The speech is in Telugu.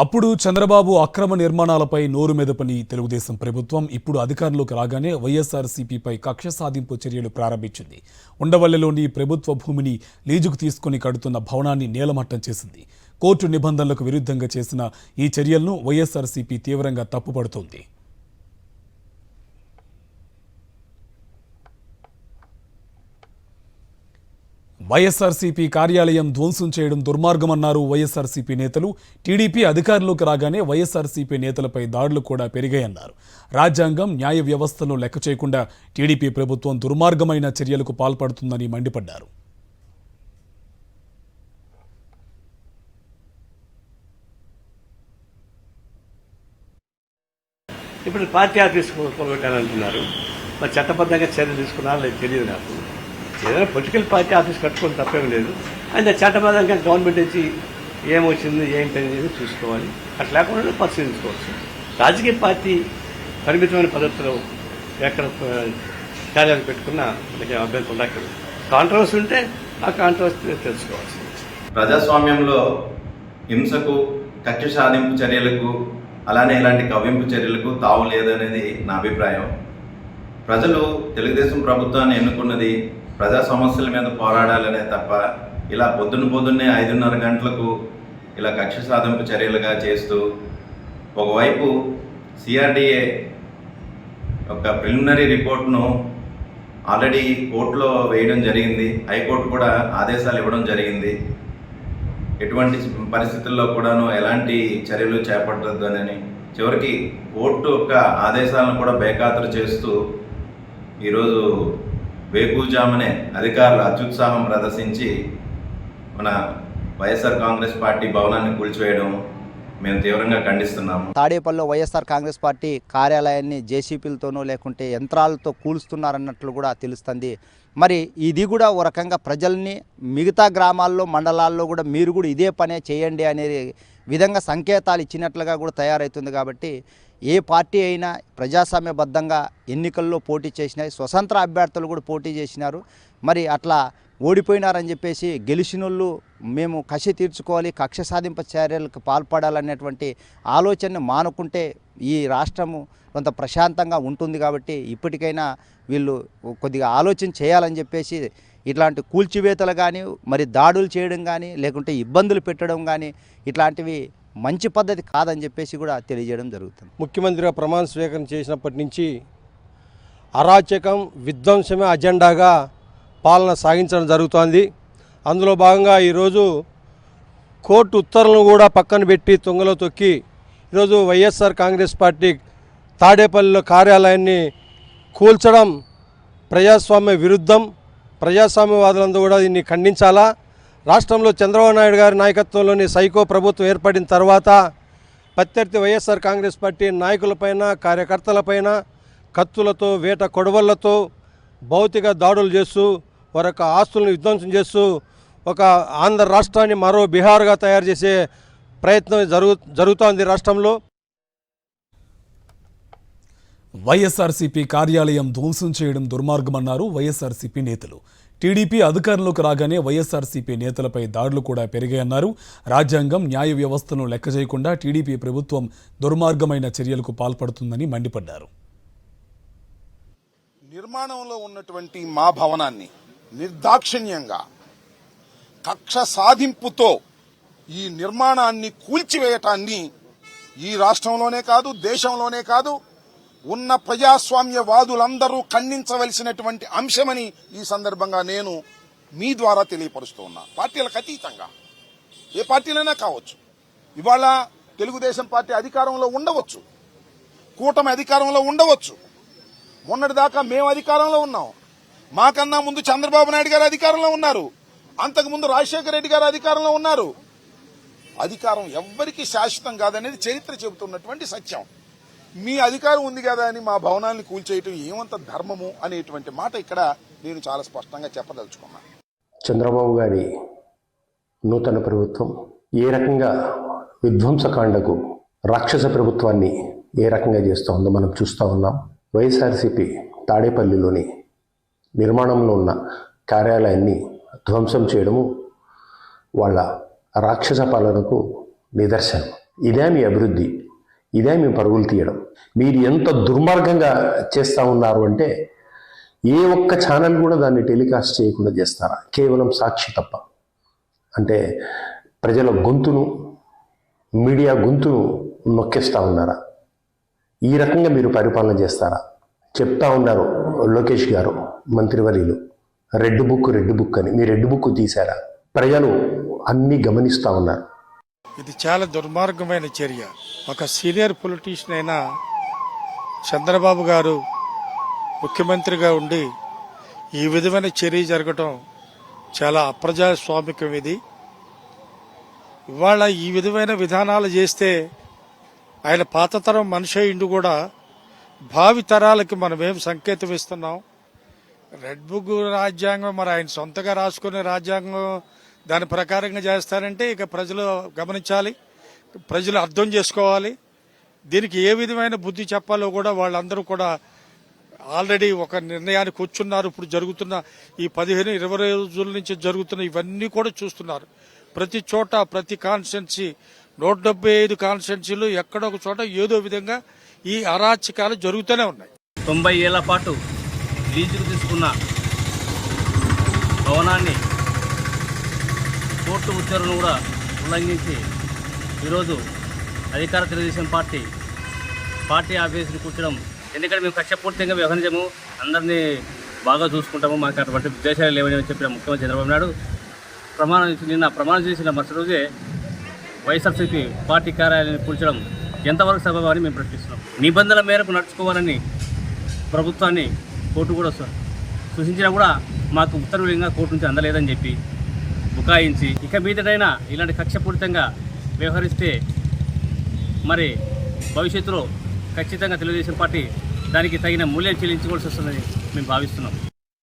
అప్పుడు చంద్రబాబు అక్రమ నిర్మాణాలపై నోరు మెదపని తెలుగుదేశం ప్రభుత్వం ఇప్పుడు అధికారంలోకి రాగానే వైఎస్ఆర్సీపీపై కక్ష సాధింపు చర్యలు ప్రారంభించింది. ఉండవల్లిలోని ప్రభుత్వ భూమిని లీజుకు తీసుకుని కడుతున్న భవనాన్ని నేలమట్టం చేసింది. కోర్టు నిబంధనలకు విరుద్ధంగా చేసిన ఈ చర్యలను వైఎస్ఆర్సీపీ తీవ్రంగా తప్పుపడుతోంది. వైఎస్ఆర్సీపీ కార్యాలయం ధ్వంసం చేయడం దుర్మార్గమన్నారు వైఎస్ఆర్సీపీ నేతలు. టీడీపీ అధికారంలోకి రాగానే వైఎస్ఆర్సీపీ నేతలపై దాడులు కూడా పెరిగాయన్నారు. రాజ్యాంగం, న్యాయ వ్యవస్థను లెక్క చేయకుండా టీడీపీ ప్రభుత్వం దుర్మార్గమైన చర్యలకు పాల్పడుతుందని మండిపడ్డారు. ఇప్పుడు పార్టీ ఆఫీస్ కొనుగొట్టాలంటున్నారు. మరి చట్టబద్ధంగా చర్యలు తీసుకున్నారో లేదు తెలియదు నాకు. ఏదైనా పొలిటికల్ పార్టీ ఆఫీస్ కట్టుకోవడం తప్పేం లేదు. ఆయన చట్టబద్ధంగా గవర్నమెంట్ నుంచి ఏమొచ్చింది ఏంటనేది చూసుకోవాలి. అట్లా లేకుండా పరిశీలించుకోవచ్చు. రాజకీయ పార్టీ పరిమితమైన పద్ధతిలో ఎక్కడ కార్యాలు పెట్టుకున్నా మనకి అభ్యర్థి ఉండక్కర్లేదు. కాంట్రవర్సీ ఉంటే ఆ కాంట్రవర్సీ తెలుసుకోవచ్చు. ప్రజాస్వామ్యంలో హింసకు, కక్ష సాధింపు చర్యలకు, అలానే ఇలాంటి కవ్వింపు చర్యలకు తావు లేదనేది నా అభిప్రాయం. ప్రజలు తెలుగుదేశం ప్రభుత్వాన్ని ఎన్నుకున్నది ప్రజా సమస్యల మీద పోరాడాలనే తప్ప ఇలా పొద్దున్నే 5:30 గంటలకు ఇలా కక్ష సాధింపు చర్యలుగా చేస్తూ ఒకవైపు సిఆర్డిఏ ఒక ప్రిలిమినరీ రిపోర్ట్ను ఆల్రెడీ కోర్టులో వేయడం జరిగింది. హైకోర్టు కూడా ఆదేశాలు ఇవ్వడం జరిగింది. ఎటువంటి పరిస్థితుల్లో కూడాను ఎలాంటి చర్యలు చేపట్టొద్దని చివరికి కోర్టు యొక్క ఆదేశాలను కూడా బేఖాతరు చేస్తూ ఈరోజు వేకుజామునే అధికారులు అత్యుత్సాహం ప్రదర్శించి మన వైఎస్ఆర్ కాంగ్రెస్ పార్టీ భవనాన్ని కూల్చివేయడం మేము తీవ్రంగా ఖండిస్తున్నాము. తాడేపల్లిలో వైఎస్ఆర్ కాంగ్రెస్ పార్టీ కార్యాలయాన్ని జేసీపీలతోనో లేకుంటే యంత్రాలతో కూలుస్తున్నారన్నట్లు కూడా తెలుస్తుంది. మరి ఇది కూడా ఓ రకంగా ప్రజల్ని మిగతా గ్రామాల్లో, మండలాల్లో కూడా మీరు కూడా ఇదే పనే చేయండి అనే విధంగా సంకేతాలు ఇచ్చినట్లుగా కూడా తయారవుతుంది. కాబట్టి ఏ పార్టీ అయినా ప్రజాస్వామ్యబద్ధంగా ఎన్నికల్లో పోటీ చేసినాయి, స్వతంత్ర అభ్యర్థులు కూడా పోటీ చేసినారు. మరి అట్లా ఓడిపోయినారని చెప్పేసి గెలిచిన వాళ్ళు మేము కసి తీర్చుకోవాలి, కక్ష సాధింపు చర్యలకు పాల్పడాలనేటువంటి ఆలోచనను మానుకుంటే ఈ రాష్ట్రము కొంత ప్రశాంతంగా ఉంటుంది. కాబట్టి ఇప్పటికైనా వీళ్ళు కొద్దిగా ఆలోచన చేయాలని చెప్పేసి ఇట్లాంటి కూల్చివేతలు కానీ, మరి దాడులు చేయడం కానీ, లేకుంటే ఇబ్బందులు పెట్టడం కానీ ఇట్లాంటివి మంచి పద్ధతి కాదని చెప్పేసి కూడా తెలియజేయడం జరుగుతుంది. ముఖ్యమంత్రిగా ప్రమాణ స్వీకారం చేసినప్పటి నుంచి అరాచకం, విధ్వంసమే అజెండాగా పాలన సాగించడం జరుగుతోంది. అందులో భాగంగా ఈరోజు కోర్టు ఉత్తర్వులను కూడా పక్కన పెట్టి తుంగలో తొక్కి ఈరోజు వైఎస్ఆర్ కాంగ్రెస్ పార్టీ తాడేపల్లిలో కార్యాలయాన్ని కూల్చడం ప్రజాస్వామ్య విరుద్ధం. ప్రజాస్వామ్యవాదులందరూ కూడా దీన్ని ఖండించాలా. రాష్ట్రంలో చంద్రబాబు నాయుడు గారి నాయకత్వంలోని సైకో ప్రభుత్వం ఏర్పడిన తర్వాత ప్రత్యర్థి వైఎస్ఆర్ కాంగ్రెస్ పార్టీ నాయకులపైన, కార్యకర్తలపైన కత్తులతో, వేట కొడవళ్లతో భౌతిక దాడులు చేస్తూ వారి యొక్క ఆస్తులను విధ్వంసం చేస్తూ ఒక ఆంధ్ర రాష్ట్రాన్ని మరో బీహార్గా తయారు చేసే ప్రయత్నం జరుగుతోంది రాష్ట్రంలో. వైఎస్ఆర్సీపీ కార్యాలయం ధ్వంసం చేయడం దుర్మార్గమన్నారు వైఎస్ఆర్సీపీ నేతలు. టీడీపీ అధికారంలోకి రాగానే వైఎస్ఆర్సీపీ నేతలపై దాడులు కూడా పెరిగాయన్నారు. రాజ్యాంగం, న్యాయ వ్యవస్థను లెక్క చేయకుండా టీడీపీ ప్రభుత్వం దుర్మార్గమైన చర్యలకు పాల్పడుతుందని మండిపడ్డారు. నిర్మాణంలో ఉన్నటువంటి మా భవనాన్ని నిర్దాక్షిణ్యంగా కక్ష సాధింపుతో ఈ నిర్మాణాన్ని కూల్చివేయటాన్ని ఈ రాష్ట్రంలోనే కాదు, దేశంలోనే కాదు, ఉన్న ప్రజాస్వామ్యవాదులందరూ ఖండించవలసినటువంటి అంశమని ఈ సందర్భంగా నేను మీ ద్వారా తెలియపరుస్తూ ఉన్నా. పార్టీలకు అతీతంగా ఏ పార్టీలైనా కావచ్చు. ఇవాళ తెలుగుదేశం పార్టీ అధికారంలో ఉండవచ్చు, కూటమి అధికారంలో ఉండవచ్చు. మొన్నటిదాకా మేము అధికారంలో ఉన్నాం. మాకన్నా ముందు చంద్రబాబు నాయుడు గారు అధికారంలో ఉన్నారు. అంతకుముందు రాజశేఖర రెడ్డి గారు అధికారంలో ఉన్నారు. అధికారం ఎవ్వరికీ శాశ్వతం కాదనేది చరిత్ర చెబుతున్నటువంటి సత్యం. మీ అధికారం ఉంది కదా అని మా భవనాన్ని కూల్చేయటం ఏమంత ధర్మము అనేటువంటి మాట ఇక్కడ నేను చాలా స్పష్టంగా చెప్పదలుచుకున్నా. చంద్రబాబు గారి నూతన ప్రభుత్వం ఏ రకంగా విధ్వంసకాండకు రాక్షస ప్రభుత్వాన్ని ఏ రకంగా చేస్తోందో మనం చూస్తూ ఉన్నాం. వైఎస్ఆర్సీపీ తాడేపల్లిలోని నిర్మాణంలో ఉన్న కార్యాలయాన్ని ధ్వంసం చేయడము వాళ్ళ రాక్షస పాలనకు నిదర్శనం. ఇదే మీ అభివృద్ధి, ఇదే మీ పరుగులు తీయడం. మీరు ఎంత దుర్మార్గంగా చేస్తూ ఉన్నారు అంటే ఏ ఒక్క ఛానల్ కూడా దాన్ని టెలికాస్ట్ చేయకుండా చేస్తారా? కేవలం సాక్షి తప్ప. అంటే ప్రజల గొంతును, మీడియా గొంతును నొక్కేస్తూ ఉన్నారా? ఈ రకంగా మీరు పరిపాలన చేస్తారా? చెప్తా ఉన్నారు లోకేష్ గారు, మంత్రివర్యులు, రెడ్ బుక్ అని. మీ రెడ్ బుక్ తీశారా? ప్రజలు అన్నీ గమనిస్తూ ఉన్నారు. ఇది చాలా దుర్మార్గమైన చర్య. ఒక సీనియర్ పొలిటీషియన్ అయిన చంద్రబాబు గారు ముఖ్యమంత్రిగా ఉండి ఈ విధమైన చర్య జరగటం చాలా అప్రజాస్వామికం. ఇది ఇవాళ ఈ విధమైన విధానాలు చేస్తే ఆయన పాతతరం మనిషి అయిండు కూడా భావి తరాలకి మనం ఏం సంకేతం ఇస్తున్నాం? రెడ్ బుక్ రాజ్యాంగం మరి ఆయన సొంతగా రాసుకునే రాజ్యాంగం దాని ప్రకారంగా చేస్తారంటే ఇక ప్రజలు గమనించాలి, ప్రజలు అర్థం చేసుకోవాలి. దీనికి ఏ విధమైన బుద్ధి చెప్పాలో కూడా వాళ్ళందరూ కూడా ఆల్రెడీ ఒక నిర్ణయానికి వచ్చున్నారు. ఇప్పుడు జరుగుతున్న ఈ 15-20 రోజుల నుంచి జరుగుతున్న ఇవన్నీ కూడా చూస్తున్నారు. ప్రతి చోట, ప్రతి కాన్స్టిట్యున్సీ, 175 కాన్స్టిట్యున్సీలు ఎక్కడో ఒక చోట ఏదో విధంగా ఈ అరాచకాలు జరుగుతూనే ఉన్నాయి. 90 ఏళ్ల పాటు లీజుకు తీసుకున్న భవనాన్ని కోర్టు ఉత్తర్వులను కూడా ఉల్లంఘించి ఈరోజు అధికార తెలుగుదేశం పార్టీ ఆఫీసుని కూర్చడం. ఎందుకంటే మేము కక్షపూర్తిగా వ్యవహరించము, అందరినీ బాగా చూసుకుంటాము, మాకు అటువంటి ఉద్దేశాలు లేవని చెప్పిన ముఖ్యమంత్రి చంద్రబాబు నాయుడు నిన్న ప్రమాణం చేసిన మరుసటి రోజే వైఎస్ఆర్సీపీ పార్టీ కార్యాలయాన్ని కూల్చడం ఎంతవరకు సబబని మేము ప్రశ్నిస్తున్నాం. నిబంధనల మేరకు నడుచుకోవాలని ప్రభుత్వాన్ని కోర్టు కూడా సూచించినా కూడా మాకు ఉత్తర్వులంగా కోర్టు నుంచి అందలేదని చెప్పి బుకాయించి ఇక మీదటైనా ఇలాంటి కక్షపూరితంగా వ్యవహరిస్తే మరి భవిష్యత్తులో ఖచ్చితంగా తెలుగుదేశం పార్టీ దానికి తగిన మూల్యం చెల్లించుకోవాల్సి వస్తుందని మేము భావిస్తున్నాం.